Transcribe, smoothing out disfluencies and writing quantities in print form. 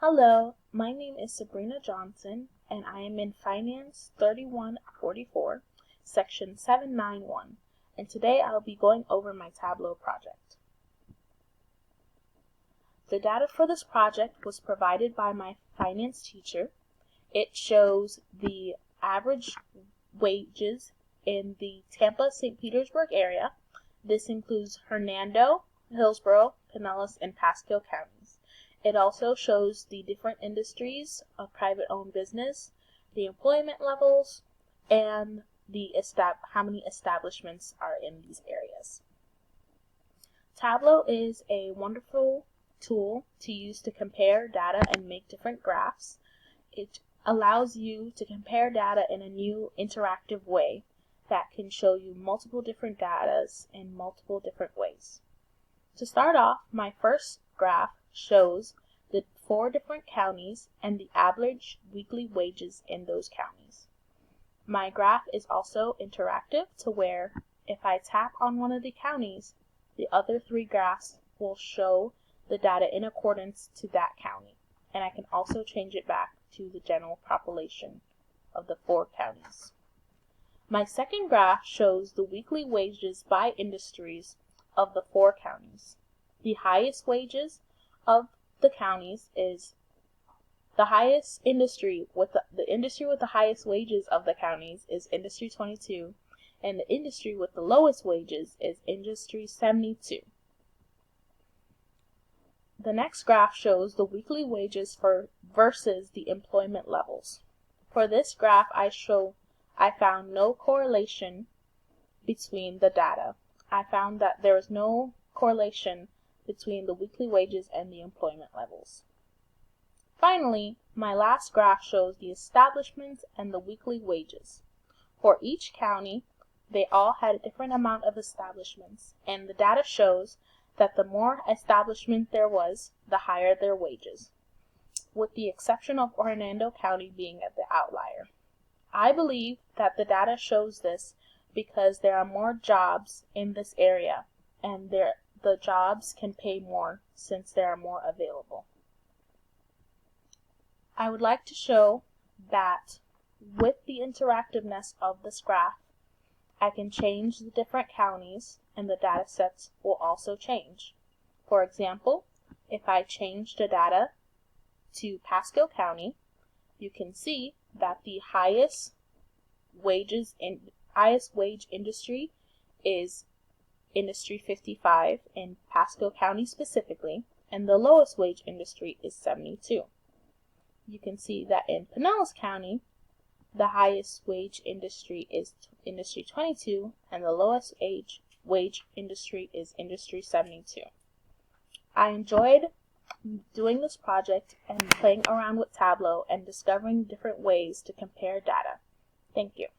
Hello, my name is Sabrina Johnson, and I am in Finance 3144, Section 791, and today I'll be going over my Tableau project. The data for this project was provided by my finance teacher. It shows the average wages in the Tampa-St. Petersburg area. This includes Hernando, Hillsborough, Pinellas, and Pasco counties. It also shows the different industries of private-owned business, the employment levels, and how many establishments are in these areas. Tableau is a wonderful tool to use to compare data and make different graphs. It allows you to compare data in a new interactive way that can show you multiple different data in multiple different ways. To start off, my first graph shows the 4 different counties and the average weekly wages in those counties. My graph is also interactive to where if I tap on one of the counties, the other 3 graphs will show the data in accordance to that county, and I can also change it back to the general population of the 4 counties. My second graph shows the weekly wages by industries of the 4 counties. The highest wages of the counties is the highest industry with the industry with the highest wages of the counties is Industry 22, and the industry with the lowest wages is Industry 72. The next graph shows the weekly wages versus the employment levels. For this graph, I found no correlation between the data. I found that there is no correlation between the weekly wages and the employment levels. Finally, my last graph shows the establishments and the weekly wages. For each county, they all had a different amount of establishments, and the data shows that the more establishment there was, the higher their wages, with the exception of Hernando County being the outlier. I believe that the data shows this because there are more jobs in this area, and the jobs can pay more since there are more available. I would like to show that with the interactiveness of this graph, I can change the different counties and the data sets will also change. For example, if I change the data to Pasco County, you can see that the highest wage industry is Industry 55 in Pasco County specifically, and the lowest wage industry is 72. You can see that in Pinellas County, the highest wage industry is Industry 22, and the lowest wage industry is Industry 72. I enjoyed doing this project and playing around with Tableau and discovering different ways to compare data. Thank you.